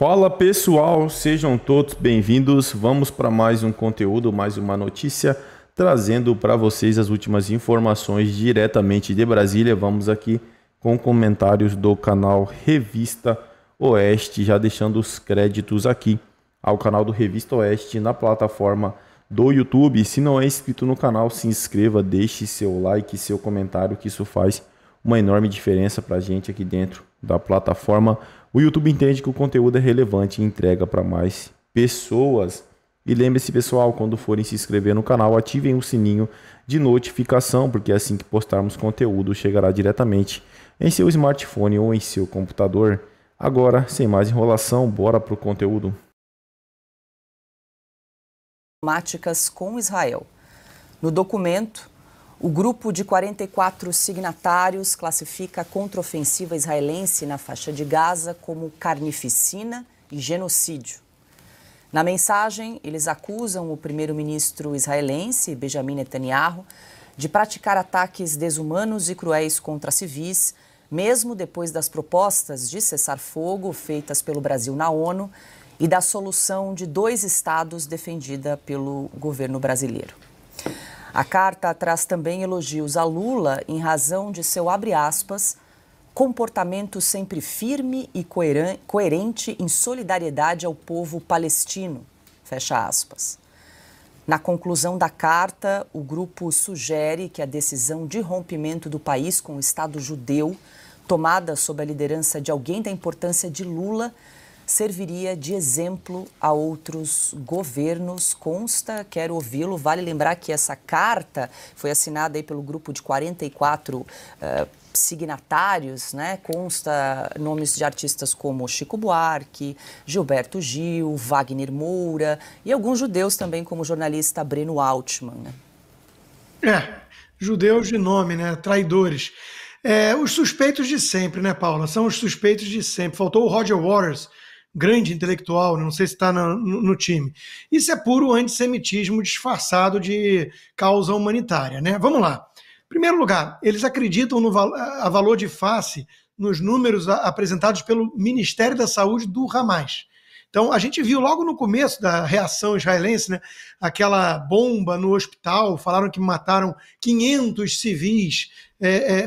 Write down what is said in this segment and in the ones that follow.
Fala pessoal, sejam todos bem-vindos. Vamos para mais um conteúdo, mais uma notícia, trazendo para vocês as últimas informações diretamente de Brasília. Vamos aqui com comentários do canal Revista Oeste, já deixando os créditos aqui ao canal do Revista Oeste na plataforma do YouTube. Se não é inscrito no canal, se inscreva, deixe seu like, seu comentário, que isso faz uma enorme diferença para a gente aqui dentro da plataforma. O YouTube entende que o conteúdo é relevante e entrega para mais pessoas. E lembre-se, pessoal, quando forem se inscrever no canal, ativem o sininho de notificação, porque assim que postarmos conteúdo, chegará diretamente em seu smartphone ou em seu computador. Agora, sem mais enrolação, bora para o conteúdo. Diplomáticas com Israel. No documento, o grupo de 44 signatários classifica a contraofensiva israelense na faixa de Gaza como carnificina e genocídio. Na mensagem, eles acusam o primeiro-ministro israelense, Benjamin Netanyahu, de praticar ataques desumanos e cruéis contra civis, mesmo depois das propostas de cessar-fogo feitas pelo Brasil na ONU e da solução de 2 estados defendida pelo governo brasileiro. A carta traz também elogios a Lula em razão de seu, abre aspas, comportamento sempre firme e coerente em solidariedade ao povo palestino, fecha aspas. Na conclusão da carta, o grupo sugere que a decisão de rompimento do país com o Estado judeu, tomada sob a liderança de alguém da importância de Lula, serviria de exemplo a outros governos. Consta, quero ouvi-lo. Vale lembrar que essa carta foi assinada aí pelo grupo de 44 signatários, né? Consta nomes de artistas como Chico Buarque, Gilberto Gil, Wagner Moura e alguns judeus também, como o jornalista Breno Altman, né? Judeus de nome, né? Traidores. Os suspeitos de sempre, né, Paula? São os suspeitos de sempre. Faltou o Roger Waters, grande intelectual, não sei se está no time. Isso é puro antissemitismo disfarçado de causa humanitária, né? Vamos lá. Em primeiro lugar, eles acreditam no valor de face nos números apresentados pelo Ministério da Saúde do Hamas. Então, a gente viu logo no começo da reação israelense, né, aquela bomba no hospital, falaram que mataram 500 civis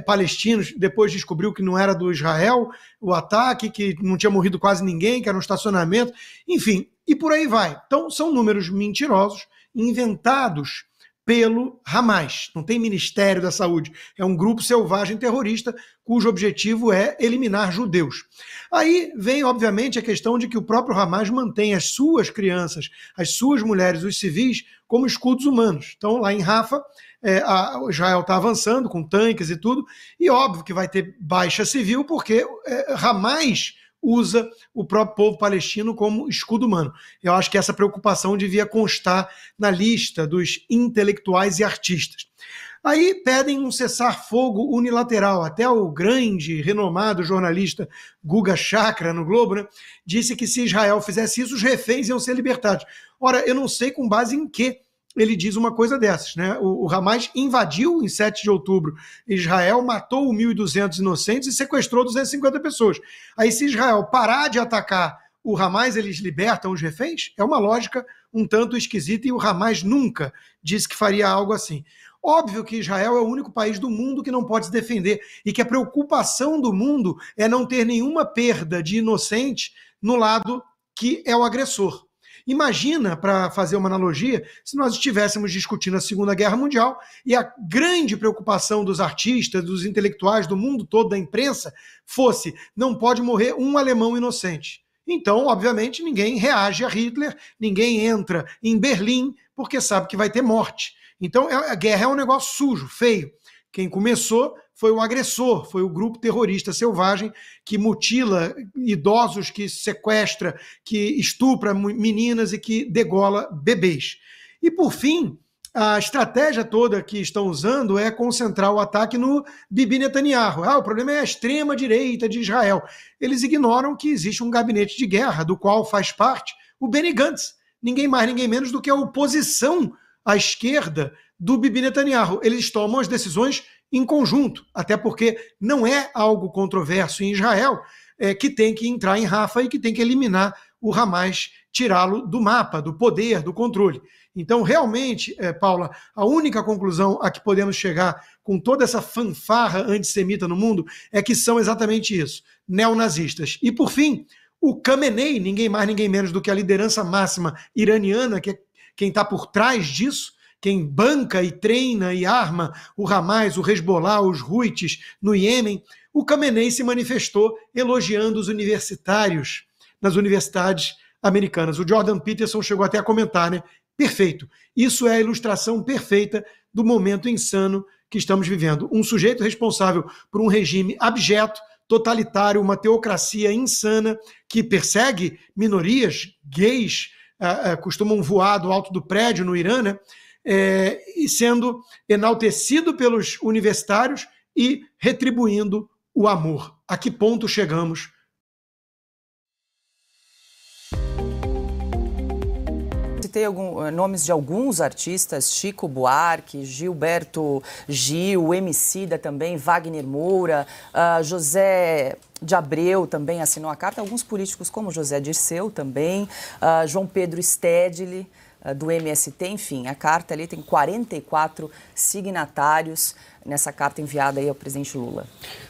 palestinos, depois descobriu que não era do Israel, o ataque, que não tinha morrido quase ninguém, que era um estacionamento, enfim, e por aí vai. Então, são números mentirosos, inventados pelo Hamas. Não tem Ministério da Saúde. É um grupo selvagem terrorista cujo objetivo é eliminar judeus. Aí vem, obviamente, a questão de que o próprio Hamas mantém as suas crianças, as suas mulheres, os civis, como escudos humanos. Então, lá em Rafah, Israel está avançando com tanques e tudo, e óbvio que vai ter baixa civil, porque Hamas usa o próprio povo palestino como escudo humano. Eu acho que essa preocupação devia constar na lista dos intelectuais e artistas. Aí pedem um cessar-fogo unilateral. Até o grande, renomado jornalista Guga Chakra, no Globo, né, disse que se Israel fizesse isso, os reféns iam ser libertados. Ora, eu não sei com base em que ele diz uma coisa dessas, né? O Hamas invadiu em 7 de outubro Israel, matou 1.200 inocentes e sequestrou 250 pessoas. Aí, se Israel parar de atacar o Hamas, eles libertam os reféns? É uma lógica um tanto esquisita e o Hamas nunca disse que faria algo assim. Óbvio que Israel é o único país do mundo que não pode se defender e que a preocupação do mundo é não ter nenhuma perda de inocente no lado que é o agressor. Imagina, para fazer uma analogia, se nós estivéssemos discutindo a Segunda Guerra Mundial e a grande preocupação dos artistas, dos intelectuais, do mundo todo, da imprensa, fosse: não pode morrer um alemão inocente. Então, obviamente, ninguém reage a Hitler, ninguém entra em Berlim, porque sabe que vai ter morte. Então, a guerra é um negócio sujo, feio. Quem começou foi o agressor, foi o grupo terrorista selvagem que mutila idosos, que sequestra, que estupra meninas e que degola bebês. E, por fim, a estratégia toda que estão usando é concentrar o ataque no Bibi Netanyahu. O problema é a extrema-direita de Israel. Eles ignoram que existe um gabinete de guerra, do qual faz parte o Benny Gantz. Ninguém mais, ninguém menos do que a oposição à esquerda do Bibi Netanyahu. Eles tomam as decisões em conjunto, até porque não é algo controverso em Israel que tem que entrar em Rafah e que tem que eliminar o Hamas tirá-lo do mapa, do poder, do controle. Então, realmente, Paula, a única conclusão a que podemos chegar com toda essa fanfarra antissemita no mundo é que são exatamente isso, neonazistas. E, por fim, o Khamenei, ninguém mais, ninguém menos do que a liderança máxima iraniana, que é quem está por trás disso, quem banca e treina e arma o Hamas, o Hezbollah, os Houthis no Iêmen, o Khamenei se manifestou elogiando os universitários nas universidades americanas. O Jordan Peterson chegou até a comentar, né? Perfeito. Isso é a ilustração perfeita do momento insano que estamos vivendo. Um sujeito responsável por um regime abjeto, totalitário, uma teocracia insana que persegue minorias, gays, costumam voar do alto do prédio no Irã, né? E sendo enaltecido pelos universitários e retribuindo o amor. A que ponto chegamos? Citei nomes de alguns artistas, Chico Buarque, Gilberto Gil, Emicida também, Wagner Moura, José de Abreu também assinou a carta, alguns políticos como José Dirceu também, João Pedro Stedley, do MST, enfim, a carta ali tem 44 signatários nessa carta enviada aí ao presidente Lula.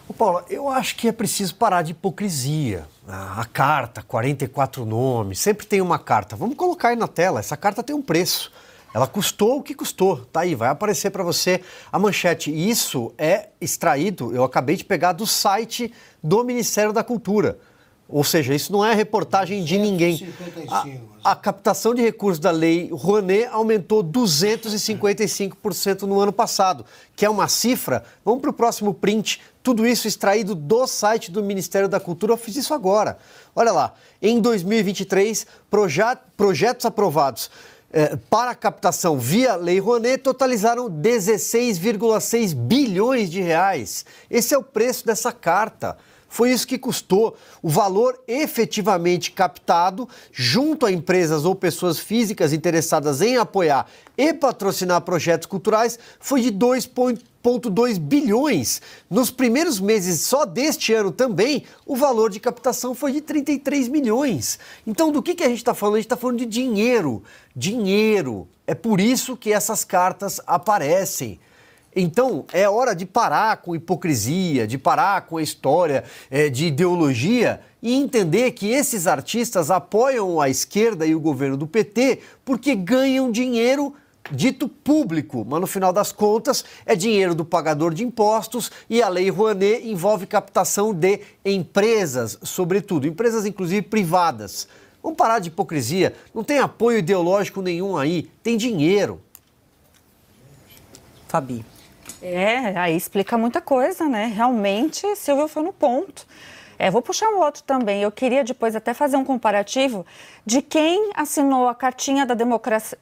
Ô Paula, eu acho que é preciso parar de hipocrisia. A carta, 44 nomes, sempre tem uma carta. Vamos colocar aí na tela, essa carta tem um preço. Ela custou o que custou, tá aí, vai aparecer para você a manchete. E isso é extraído, eu acabei de pegar do site do Ministério da Cultura. Ou seja, isso não é reportagem de ninguém. A captação de recursos da Lei Rouanet aumentou 255% no ano passado, que é uma cifra. Vamos para o próximo print. Tudo isso extraído do site do Ministério da Cultura. Eu fiz isso agora. Olha lá, em 2023, projetos aprovados para a captação via Lei Rouanet totalizaram 16,6 bilhões de reais. Esse é o preço dessa carta. Foi isso que custou. O valor efetivamente captado junto a empresas ou pessoas físicas interessadas em apoiar e patrocinar projetos culturais foi de 2,2 bilhões. Nos primeiros meses só deste ano também, o valor de captação foi de 33 milhões. Então, do que a gente está falando? A gente está falando de dinheiro. Dinheiro. É por isso que essas cartas aparecem. Então, é hora de parar com hipocrisia, de parar com a história de ideologia e entender que esses artistas apoiam a esquerda e o governo do PT porque ganham dinheiro dito público, mas no final das contas é dinheiro do pagador de impostos e a Lei Rouanet envolve captação de empresas, sobretudo, empresas inclusive privadas. Vamos parar de hipocrisia, não tem apoio ideológico nenhum aí, tem dinheiro. Fabi. Aí explica muita coisa, né? Realmente, Silvio foi no ponto. Vou puxar um outro também. Eu queria depois até fazer um comparativo de quem assinou a cartinha da democracia.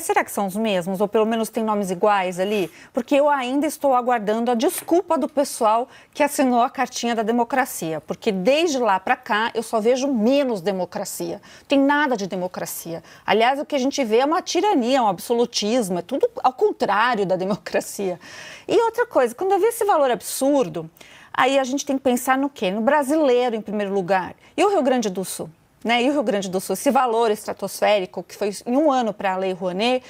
Será que são os mesmos? Ou pelo menos tem nomes iguais ali? Porque eu ainda estou aguardando a desculpa do pessoal que assinou a cartinha da democracia. Porque desde lá para cá eu só vejo menos democracia. Não tem nada de democracia. Aliás, o que a gente vê é uma tirania, um absolutismo. É tudo ao contrário da democracia. E outra coisa, quando eu vi esse valor absurdo, aí a gente tem que pensar no quê? No brasileiro, em primeiro lugar. E o Rio Grande do Sul? E o Rio Grande do Sul, esse valor estratosférico que foi em um ano para a Lei Rouanet,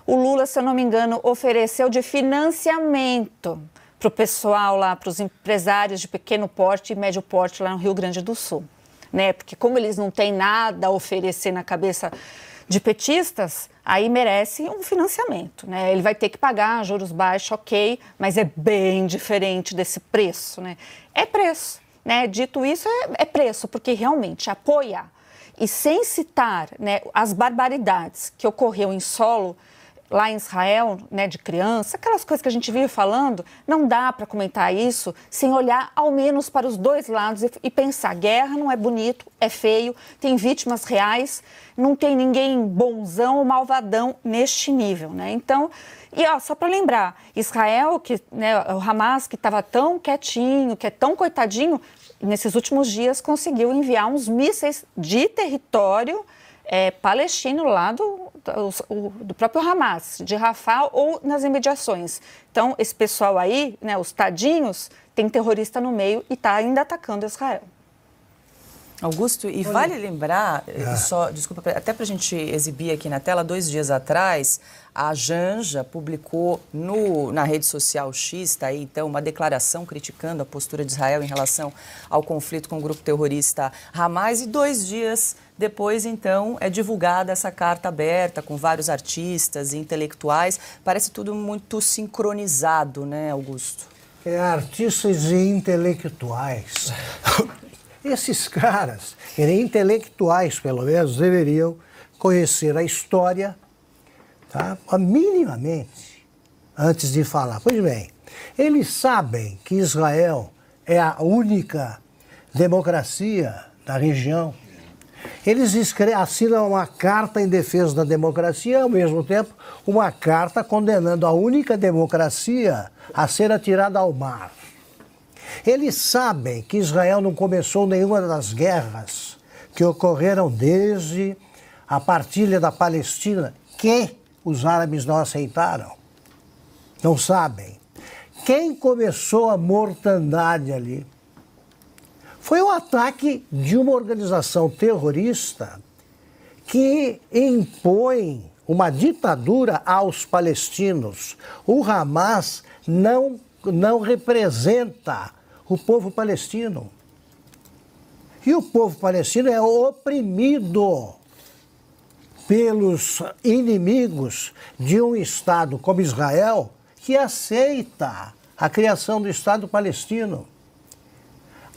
o Lula, se eu não me engano, ofereceu de financiamento para o pessoal lá, para os empresários de pequeno porte e médio porte lá no Rio Grande do Sul. Porque como eles não têm nada a oferecer na cabeça de petistas, aí merece um financiamento. Ele vai ter que pagar juros baixos, ok, mas é bem diferente desse preço. É preço. Dito isso, é preço, porque realmente apoiar e sem citar as barbaridades que ocorreu em solo lá em Israel, de criança, aquelas coisas que a gente vive falando, não dá para comentar isso sem olhar ao menos para os dois lados e pensar, guerra não é bonito, é feio, tem vítimas reais, não tem ninguém bonzão ou malvadão neste nível, Então, só para lembrar, Israel, o Hamas, que estava tão quietinho, que é tão coitadinho, nesses últimos dias conseguiu enviar uns mísseis de território palestino lá do próprio Hamas, de Rafah ou nas imediações. Então, esse pessoal aí, os tadinhos, tem terrorista no meio e está ainda atacando Israel. Augusto, e vale lembrar, só, desculpa, até para a gente exibir aqui na tela, 2 dias atrás, a Janja publicou na rede social X, está aí então, uma declaração criticando a postura de Israel em relação ao conflito com o grupo terrorista Hamas, e 2 dias depois, então, é divulgada essa carta aberta com vários artistas e intelectuais. Parece tudo muito sincronizado, né, Augusto? Artistas e intelectuais. Esses caras, intelectuais pelo menos, deveriam conhecer a história, tá? Minimamente, antes de falar. Pois bem, eles sabem que Israel é a única democracia da região. Eles assinam uma carta em defesa da democracia e, ao mesmo tempo, uma carta condenando a única democracia a ser atirada ao mar. Eles sabem que Israel não começou nenhuma das guerras que ocorreram desde a partilha da Palestina, que os árabes não aceitaram. Não sabem. Quem começou a mortandade ali foi o ataque de uma organização terrorista que impõe uma ditadura aos palestinos. O Hamas não representa o povo palestino. E o povo palestino é oprimido pelos inimigos de um Estado como Israel, que aceita a criação do Estado palestino.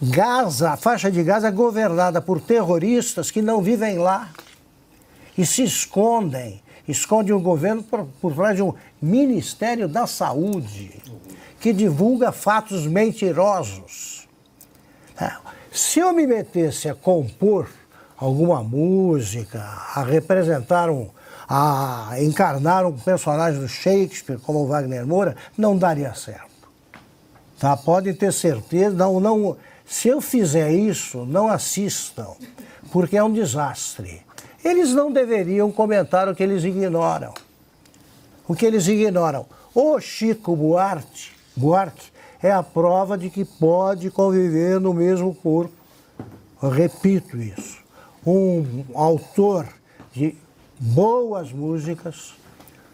Gaza, a faixa de Gaza é governada por terroristas que não vivem lá e se escondem o governo por trás de um Ministério da Saúde que divulga fatos mentirosos. Se eu me metesse a compor alguma música, a representar a encarnar um personagem do Shakespeare como o Wagner Moura, não daria certo. Tá? Podem ter certeza, se eu fizer isso, não assistam, porque é um desastre. Eles não deveriam comentar o que eles ignoram. O que eles ignoram. O Chico Buarque é a prova de que pode conviver no mesmo corpo. Eu repito isso. Um autor de boas músicas,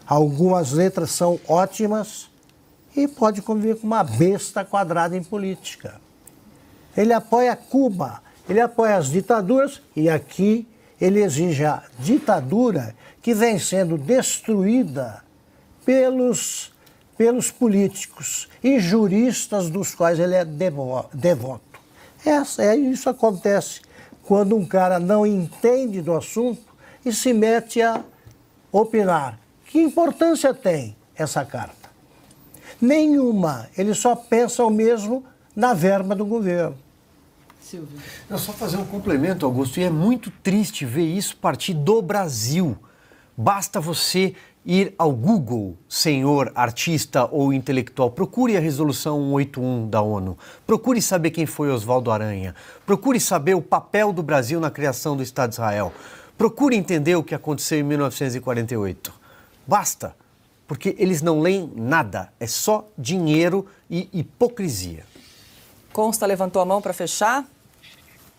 algumas letras são ótimas e pode conviver com uma besta quadrada em política. Ele apoia Cuba, ele apoia as ditaduras e aqui ele exige a ditadura que vem sendo destruída pelos políticos e juristas dos quais ele é devoto. Isso acontece quando um cara não entende do assunto e se mete a opinar. Que importância tem essa carta? Nenhuma. Ele só pensa o mesmo na verba do governo. Silvio. Eu só fazer um complemento, Augusto, e é muito triste ver isso partir do Brasil. Basta você ir ao Google, senhor artista ou intelectual, procure a resolução 181 da ONU, procure saber quem foi Oswaldo Aranha, procure saber o papel do Brasil na criação do Estado de Israel, procure entender o que aconteceu em 1948. Basta, porque eles não leem nada, é só dinheiro e hipocrisia. Consta levantou a mão para fechar?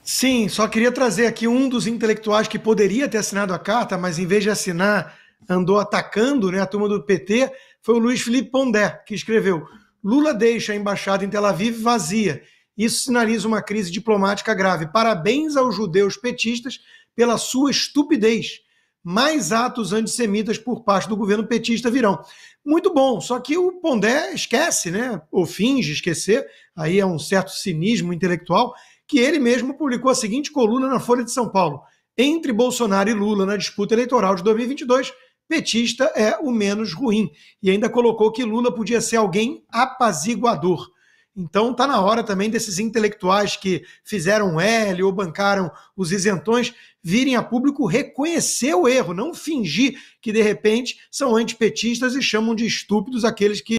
Sim, só queria trazer aqui um dos intelectuais que poderia ter assinado a carta, mas em vez de assinar, andou atacando, né, a turma do PT, foi o Luiz Felipe Pondé, que escreveu: Lula deixa a embaixada em Tel Aviv vazia. Isso sinaliza uma crise diplomática grave. Parabéns aos judeus petistas pela sua estupidez. Mais atos antissemitas por parte do governo petista virão. Muito bom, só que o Pondé esquece, né, ou finge esquecer, aí é um certo cinismo intelectual, que ele mesmo publicou a seguinte coluna na Folha de São Paulo: entre Bolsonaro e Lula na disputa eleitoral de 2022, petista é o menos ruim. E ainda colocou que Lula podia ser alguém apaziguador. Então está na hora também desses intelectuais que fizeram L ou bancaram os isentões virem a público reconhecer o erro, não fingir que de repente são antipetistas e chamam de estúpidos aqueles que